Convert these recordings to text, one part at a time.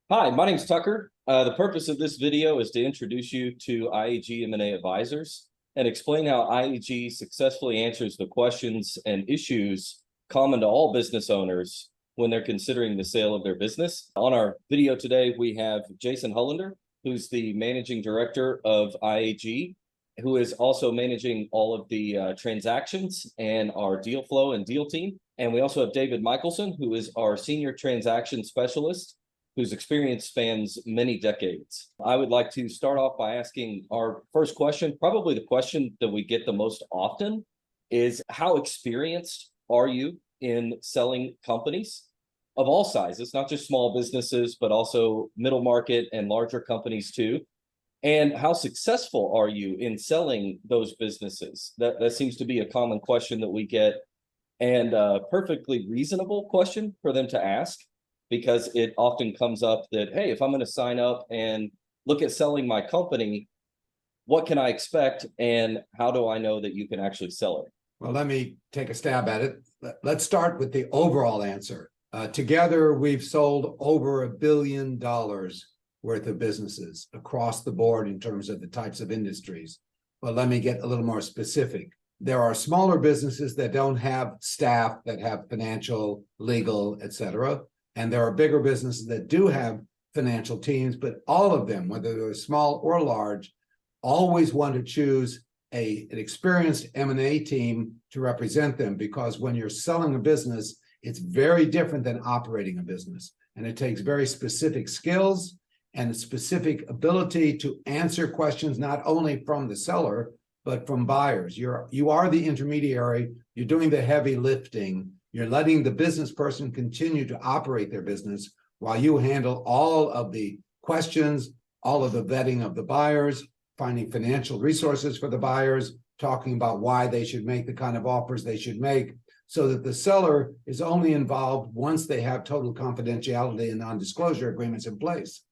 Hi, my name's Tucker. The purpose of this video is to introduce you to IAG M&A Advisors and explain how IAG successfully answers the questions and issues common to all business owners when they're considering the sale of their business. On our video today, we have Jason Hullander, who's the Managing Director of IAG, who is also managing all of the transactions and our deal flow and deal team. And we also have David Michelson, who is our Senior Transaction Specialist, whose experience spans many decades. I would like to start off by asking our first question, probably the question that we get the most often, is how experienced are you in selling companies of all sizes, not just small businesses, but also middle market and larger companies too? And how successful are you in selling those businesses? That seems to be a common question that we get, and a perfectly reasonable question for them to ask, because it often comes up that, hey, if I'm going to sign up and look at selling my company, what can I expect and how do I know that you can actually sell it? Well, let me take a stab at it. Let's start with the overall answer. Together, we've sold over $1 billion worth of businesses across the board in terms of the types of industries. But let me get a little more specific. There are smaller businesses that don't have staff that have financial, legal, etc. And there are bigger businesses that do have financial teams, but all of them, whether they're small or large, always want to choose an experienced M&A team to represent them, because when you're selling a business, it's very different than operating a business. And it takes very specific skills and specific ability to answer questions, not only from the seller, but from buyers. You are the intermediary, you're doing the heavy lifting. You're letting the business person continue to operate their business while you handle all of the questions, all of the vetting of the buyers, finding financial resources for the buyers, talking about why they should make the kind of offers they should make, so that the seller is only involved once they have total confidentiality and non-disclosure agreements in place.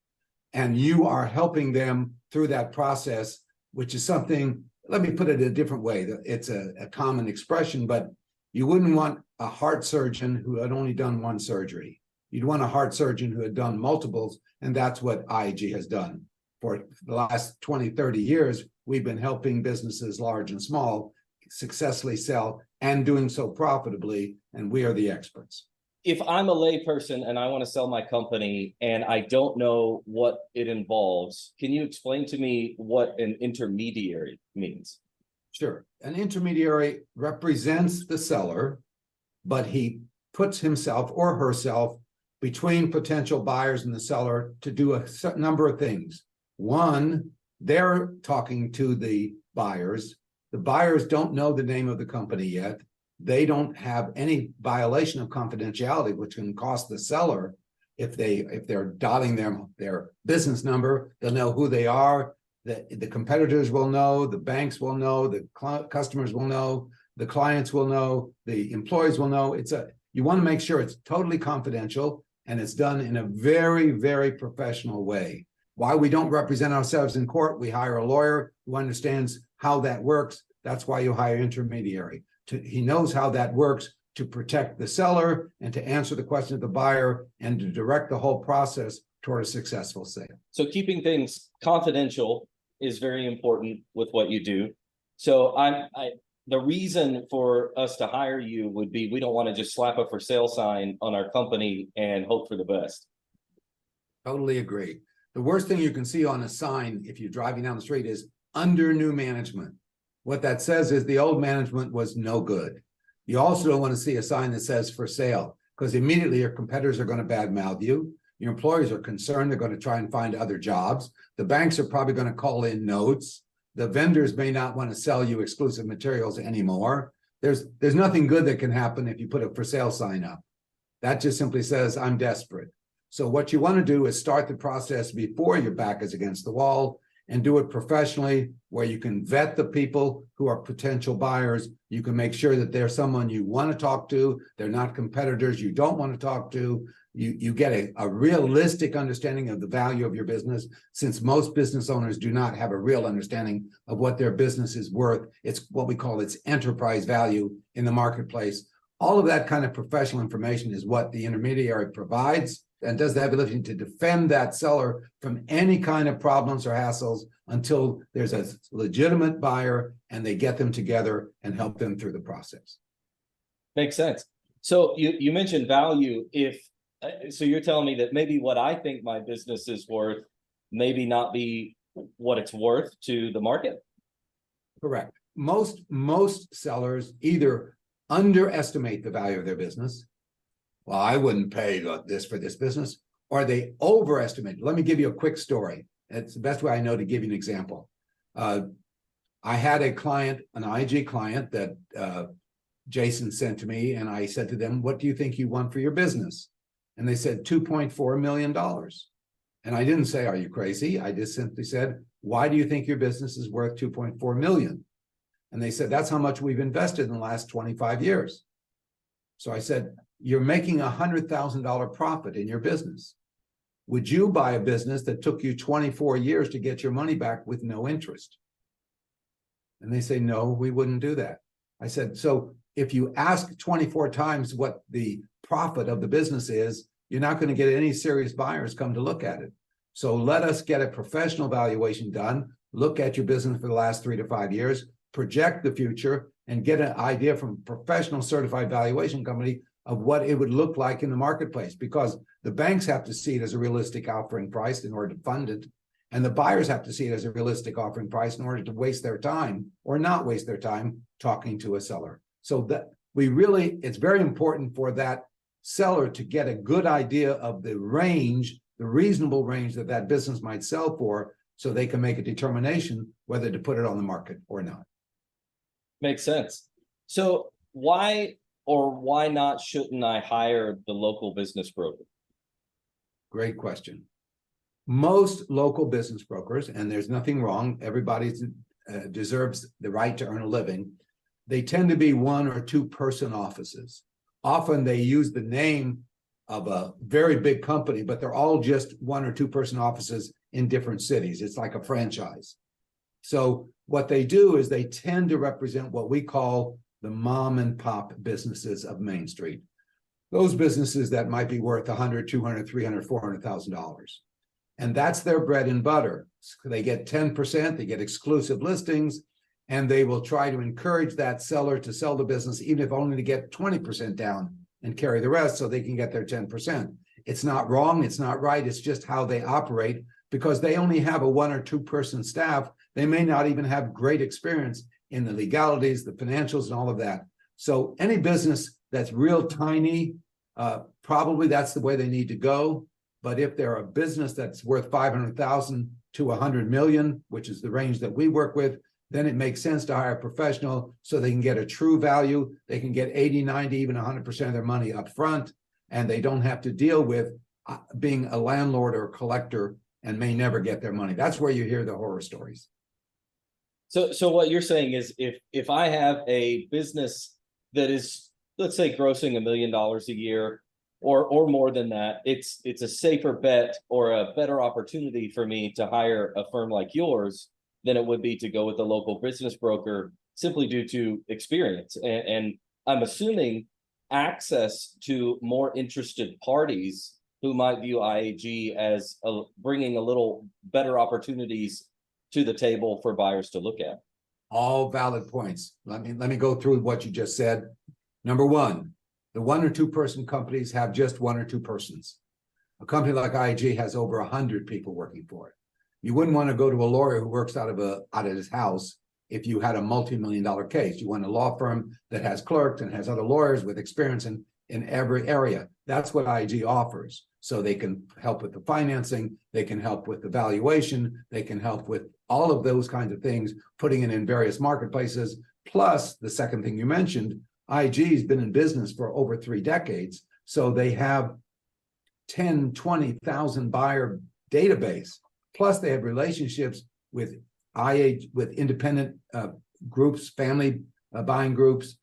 And you are helping them through that process, which is something, let me put it a different way. It's a common expression, but you wouldn't want a heart surgeon who had only done one surgery. You'd want a heart surgeon who had done multiples, and that's what IAG has done. For the last 20, 30 years, we've been helping businesses large and small successfully sell and doing so profitably, and we are the experts. If I'm a layperson and I want to sell my company and I don't know what it involves, can you explain to me what an intermediary means? Sure. An intermediary represents the seller, but he puts himself or herself between potential buyers and the seller to do a certain number of things. One, they're talking to the buyers. The buyers don't know the name of the company yet. They don't have any violation of confidentiality, which can cost the seller. If they're dotting their business number, they'll know who they are. The competitors will know, the banks will know, the customers will know, the clients will know, the employees will know. You want to make sure it's totally confidential and it's done in a very, very professional way. Why we don't represent ourselves in court, we hire a lawyer who understands how that works. That's why you hire intermediary. He knows how that works to protect the seller and to answer the question of the buyer and to direct the whole process toward a successful sale. So keeping things confidential is very important with what you do. So the reason for us to hire you would be, we don't want to just slap a for sale sign on our company and hope for the best. Totally agree. The worst thing you can see on a sign if you're driving down the street is under new management. What that says is the old management was no good. You also don't want to see a sign that says for sale, because immediately your competitors are going to badmouth you. Your employees are concerned. They're going to try and find other jobs. The banks are probably going to call in notes. The vendors may not want to sell you exclusive materials anymore. There's nothing good that can happen if you put a for sale sign up. That just simply says, I'm desperate. So what you want to do is start the process before your back is against the wall and do it professionally, where you can vet the people who are potential buyers. You can make sure that they're someone you want to talk to. They're not competitors you don't want to talk to. You get a realistic understanding of the value of your business, since most business owners do not have a real understanding of what their business is worth. It's what we call its enterprise value in the marketplace. All of that kind of professional information is what the intermediary provides. and does the ability to defend that seller from any kind of problems or hassles until there's a legitimate buyer and they get them together and help them through the process. Makes sense. So you mentioned value. So you're telling me that maybe what I think my business is worth maybe not be what it's worth to the market? Correct. Most sellers either underestimate the value of their business. Well, I wouldn't pay this for this business, or they overestimate. Let me give you a quick story. It's the best way I know to give you an example. I had a client, an IAG client that Jason sent to me, and I said to them, "What do you think you want for your business?" And they said $2.4 million. And I didn't say, "Are you crazy?" I just simply said, "Why do you think your business is worth $2.4 million?" And they said, "That's how much we've invested in the last 25 years. So I said, "You're making $100,000 profit in your business. Would you buy a business that took you 24 years to get your money back with no interest?" And they say, "No, we wouldn't do that." I said, "So if you ask 24 times what the profit of the business is, you're not going to get any serious buyers come to look at it. So let us get a professional valuation done, look at your business for the last 3 to 5 years, project the future, and get an idea from a professional certified valuation company of what it would look like in the marketplace, because the banks have to see it as a realistic offering price in order to fund it. And the buyers have to see it as a realistic offering price in order to waste their time or not waste their time talking to a seller. So that it's very important for that seller to get a good idea of the range, the reasonable range that business might sell for, so they can make a determination whether to put it on the market or not. Makes sense. So why not shouldn't I hire the local business broker? Great question. Most local business brokers, and there's nothing wrong, everybody deserves the right to earn a living. They tend to be 1 or 2 person offices. Often they use the name of a very big company, but they're all just 1 or 2 person offices in different cities. It's like a franchise. So what they do is they tend to represent what we call the mom and pop businesses of Main Street. Those businesses that might be worth $100, $200, $300, $400,000. And that's their bread and butter. So they get 10%, they get exclusive listings, and they will try to encourage that seller to sell the business, even if only to get 20% down and carry the rest so they can get their 10%. It's not wrong, it's not right, it's just how they operate, because they only have a 1 or 2 person staff. They may not even have great experience in the legalities, the financials, and all of that. So any business that's real tiny, probably that's the way they need to go. But if they're a business that's worth 500,000 to 100 million, which is the range that we work with, then it makes sense to hire a professional so they can get a true value. They can get 80, 90, even 100% of their money up front, and they don't have to deal with being a landlord or a collector and may never get their money. That's where you hear the horror stories. So what you're saying is if I have a business that is, let's say, grossing $1 million a year or more than that, it's a safer bet or a better opportunity for me to hire a firm like yours than it would be to go with a local business broker, simply due to experience. And I'm assuming access to more interested parties who might view IAG as bringing a little better opportunities to the table for buyers to look at. All valid points. Let me go through what you just said. Number 1, the 1 or 2 person companies have just 1 or 2 persons. A company like IAG has over 100 people working for it. You wouldn't want to go to a lawyer who works out of his house if you had a multi-million-dollar case. You want a law firm that has clerks and has other lawyers with experience in every area. That's what IAG offers. So they can help with the financing, they can help with the valuation, they can help with all of those kinds of things, putting it in various marketplaces. Plus, the second thing you mentioned, IAG has been in business for over 3 decades. So they have 10, 20,000 buyer database. Plus, they have relationships with IAG, with independent groups, family buying groups,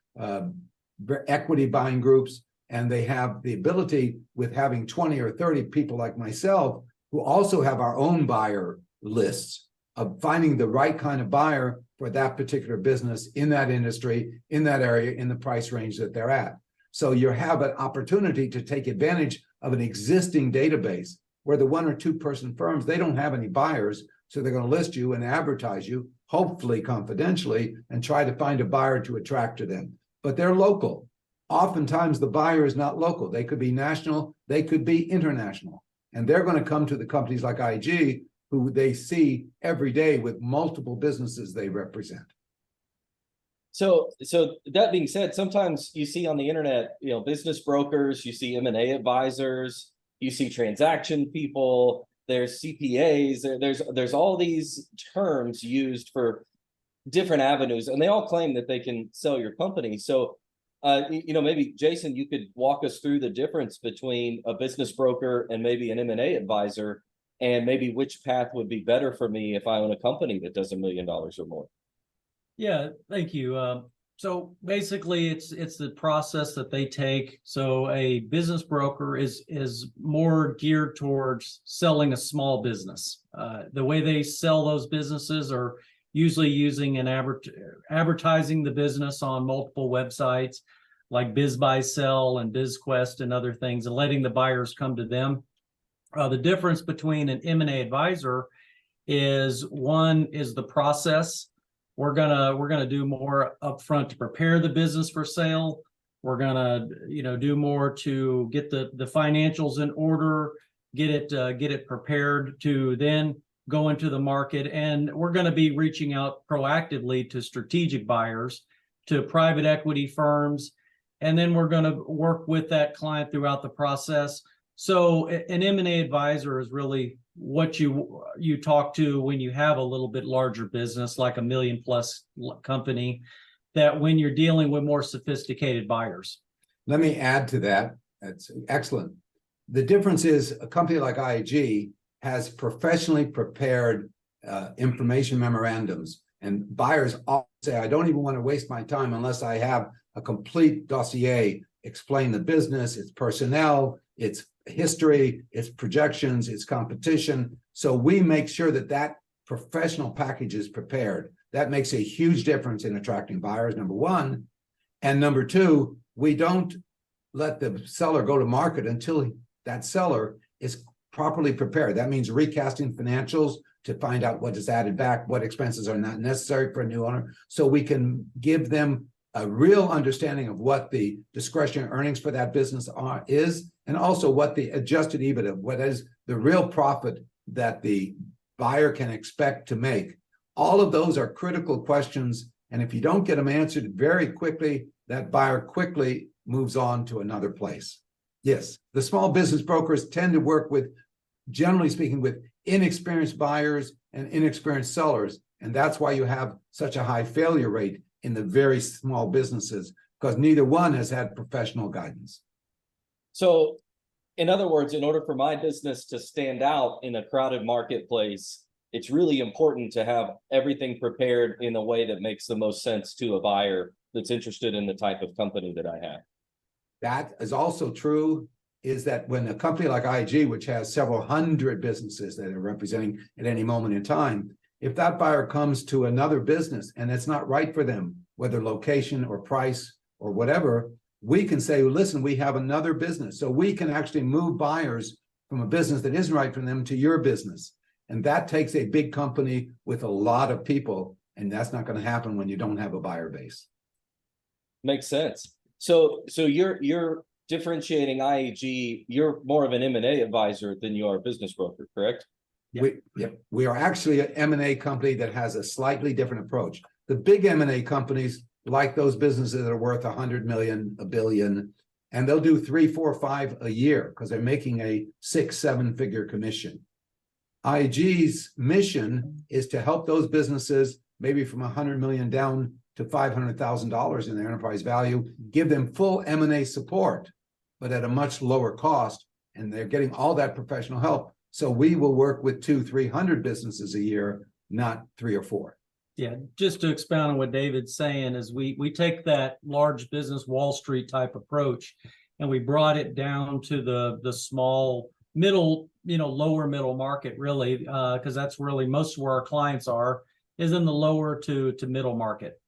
equity buying groups, and they have the ability, with having 20 or 30 people like myself, who also have our own buyer lists, of finding the right kind of buyer for that particular business in that industry, in that area, in the price range that they're at. So you have an opportunity to take advantage of an existing database where the 1 or 2 person firms, they don't have any buyers. So they're going to list you and advertise you, hopefully confidentially, and try to find a buyer to attract to them. But they're local. Oftentimes the buyer is not local. They could be national, they could be international. And they're going to come to the companies like IAG, who they see every day with multiple businesses they represent. So that being said, sometimes you see on the internet, business brokers, you see M&A advisors, you see transaction people, there's CPAs, there's all these terms used for different avenues, and they all claim that they can sell your company. So, maybe Jason, you could walk us through the difference between a business broker and maybe an M&A advisor, and maybe which path would be better for me if I own a company that does $1 million or more. Yeah, thank you. So basically, it's the process that they take. So a business broker is more geared towards selling a small business. The way they sell those businesses are usually using an advertising the business on multiple websites like BizBuySell and BizQuest and other things, and letting the buyers come to them. The difference between an M&A advisor is, one is the process. We're gonna do more upfront to prepare the business for sale. We're gonna do more to get the financials in order, get it prepared to then go into the market. And we're going to be reaching out proactively to strategic buyers, to private equity firms, and then we're going to work with that client throughout the process. So an M&A advisor is really what you talk to when you have a little bit larger business, like $1 million+ company, that when you're dealing with more sophisticated buyers. Let me add to that. That's excellent. The difference is a company like IAG has professionally prepared information memorandums, and buyers often say, I don't even want to waste my time unless I have a complete dossier, explain the business, its personnel, its history, its projections, its competition. So we make sure that that professional package is prepared. That makes a huge difference in attracting buyers, number one. And number two, we don't let the seller go to market until that seller is properly prepared. That means recasting financials to find out what is added back, what expenses are not necessary for a new owner, so we can give them a real understanding of what the discretionary earnings for that business is, and also what the adjusted EBITDA, what is the real profit that the buyer can expect to make. All of those are critical questions, and if you don't get them answered very quickly, that buyer quickly moves on to another place. Yes, the small business brokers tend to work with, generally speaking, with inexperienced buyers and inexperienced sellers, and that's why you have such a high failure rate in the very small businesses, because neither one has had professional guidance. So, in other words, in order for my business to stand out in a crowded marketplace, it's really important to have everything prepared in a way that makes the most sense to a buyer that's interested in the type of company that I have. That is also true, is that when a company like IAG, which has several hundred businesses that are representing at any moment in time, if that buyer comes to another business and it's not right for them, whether location or price or whatever, we can say, listen, we have another business. So we can actually move buyers from a business that isn't right for them to your business. And that takes a big company with a lot of people, and that's not going to happen when you don't have a buyer base. Makes sense. So you're differentiating IAG, you're more of an M&A advisor than you are a business broker, correct? Yeah. We are actually an M&A company that has a slightly different approach. The big M&A companies, like those businesses that are worth 100 million, $1 billion, and they'll do 3, 4, 5 a year because they're making a 6-7 figure commission. IAG's mission is to help those businesses, maybe from 100 million down to $500,000 in their enterprise value, give them full M&A support, but at a much lower cost, and they're getting all that professional help. So we will work with 200-300 businesses a year, not 3 or 4. Yeah, just to expound on what David's saying is we take that large business Wall Street type approach, and we brought it down to the small middle, lower middle market, really, because that's really most of where our clients are, is in the lower to middle market,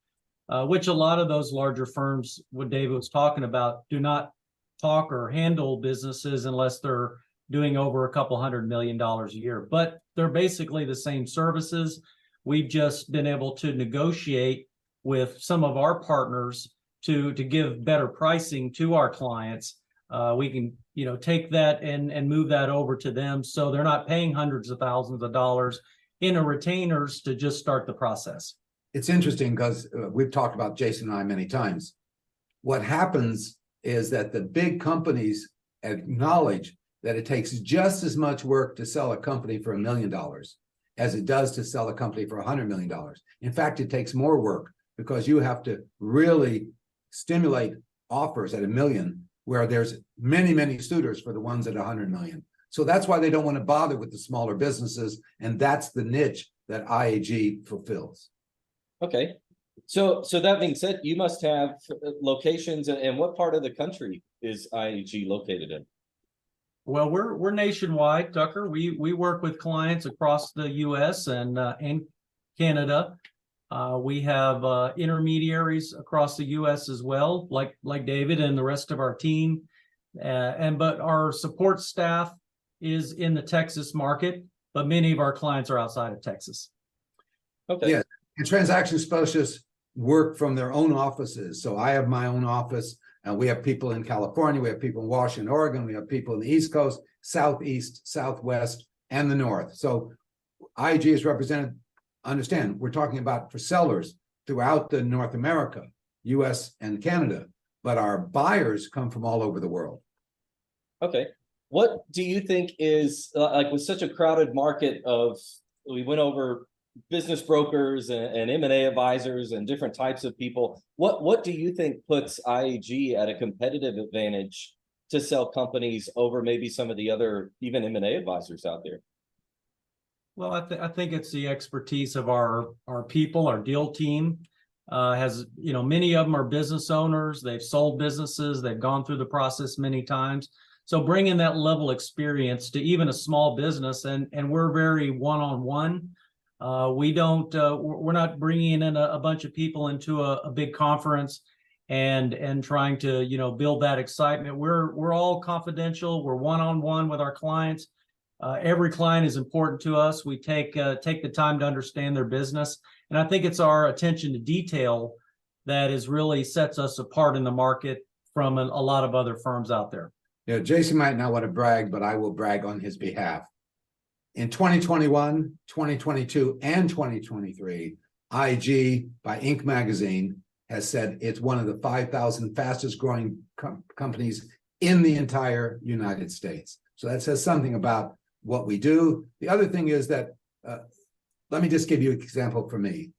which a lot of those larger firms, what David was talking about, do not talk or handle businesses unless they're doing over a couple $100 million a year. But they're basically the same services. We've just been able to negotiate with some of our partners to give better pricing to our clients. We can, take that and move that over to them, so they're not paying hundreds of thousands of dollars in a retainers to just start the process. It's interesting because we've talked about Jason and I many times. What happens is that the big companies acknowledge that it takes just as much work to sell a company for $1 million as it does to sell a company for $100 million. In fact, it takes more work because you have to really stimulate offers at $1 million, where there's many, many suitors for the ones at 100 million. So that's why they don't want to bother with the smaller businesses. And that's the niche that IAG fulfills. Okay. So that being said, you must have locations, and what part of the country is IAG located in? Well, we're nationwide, Tucker. We work with clients across the U.S. and Canada. We have intermediaries across the U.S. as well, like David and the rest of our team. But our support staff is in the Texas market, but many of our clients are outside of Texas. Okay. Yeah, and transaction specialists work from their own offices. So I have my own office, and we have people in California, we have people in Washington, Oregon, we have people in the East Coast, Southeast, Southwest, and the North. So IAG is represented. Understand, we're talking about for sellers throughout the North America, US and Canada, but our buyers come from all over the world. Okay. What do you think is, like, with such a crowded market of, we went over business brokers and M&A advisors and different types of people, what do you think puts IAG at a competitive advantage to sell companies over maybe some of the other even M&A advisors out there? Well, I think it's the expertise of our people, our deal team. Has, many of them are business owners. They've sold businesses. They've gone through the process many times. So bringing that level of experience to even a small business, and we're very one-on-one. We're not bringing in a bunch of people into a big conference and trying to, build that excitement. We're all confidential. We're one-on-one with our clients. Every client is important to us. We take the time to understand their business. And I think it's our attention to detail that is really sets us apart in the market from a lot of other firms out there. Yeah, Jason might not want to brag, but I will brag on his behalf. In 2021, 2022, and 2023, IAG by Inc. magazine has said it's one of the 5,000 fastest growing companies in the entire United States. So that says something about what we do. The other thing is that, let me just give you an example for me.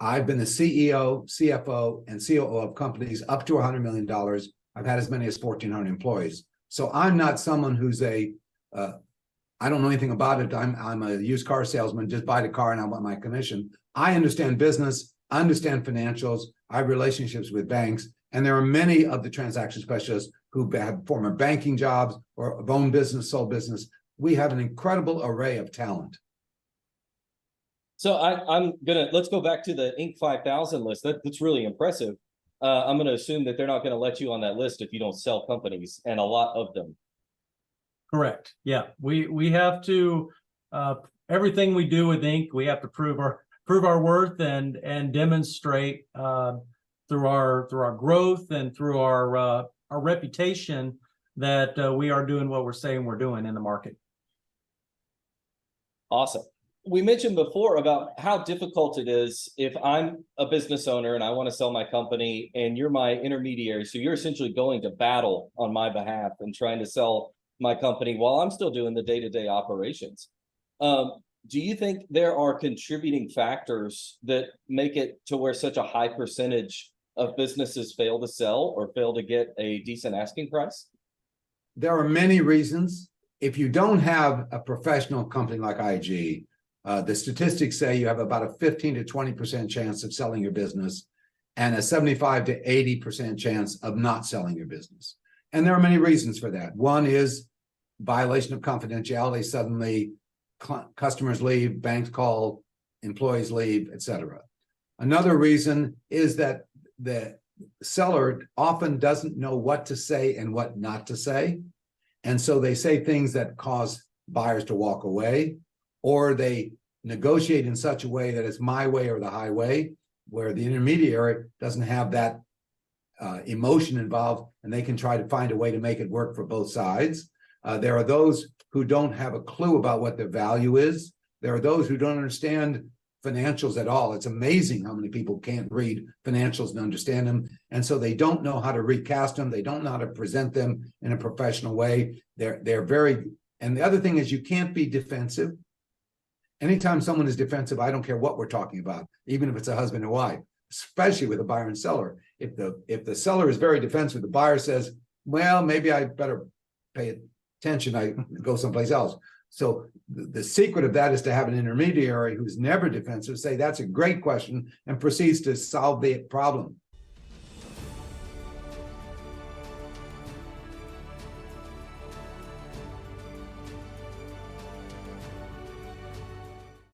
I've been the CEO, CFO, and COO of companies up to $100 million. I've had as many as 1,400 employees. So I'm not someone who's I don't know anything about it. I'm a used car salesman, just buy the car and I want my commission. I understand business, understand financials, I have relationships with banks, and there are many of the transaction specialists who have former banking jobs or have owned business, sold business. We have an incredible array of talent. So let's go back to the Inc. 5000 list. That's really impressive. I'm gonna assume that they're not gonna let you on that list if you don't sell companies, and a lot of them. Correct. Yeah, we have to everything we do with Inc. We have to prove our worth and demonstrate through our growth and through our reputation that we are doing what we're saying we're doing in the market. Awesome. We mentioned before about how difficult it is if I'm a business owner and I want to sell my company and you're my intermediary. So you're essentially going to battle on my behalf and trying to sell my company while I'm still doing the day-to-day operations. Do you think there are contributing factors that make it to where such a high percentage of businesses fail to sell or fail to get a decent asking price? There are many reasons. If you don't have a professional company like IAG, the statistics say you have about a 15 to 20% chance of selling your business and a 75 to 80% chance of not selling your business. And there are many reasons for that. One is violation of confidentiality. Suddenly customers leave, banks call, employees leave, etc. Another reason is that the seller often doesn't know what to say and what not to say. And so they say things that cause buyers to walk away, or they negotiate in such a way that it's my way or the highway, where the intermediary doesn't have that emotion involved, and they can try to find a way to make it work for both sides. There are those who don't have a clue about what their value is. There are those who don't understand financials at all. It's amazing how many people can't read financials and understand them. And so they don't know how to recast them. They don't know how to present them in a professional way. They're very, and the other thing is you can't be defensive. Anytime someone is defensive, I don't care what we're talking about, even if it's a husband and wife, especially with a buyer and seller. If the seller is very defensive, the buyer says, well, maybe I better pay attention, I go someplace else. So the secret of that is to have an intermediary who's never defensive say, that's a great question, and proceeds to solve the problem.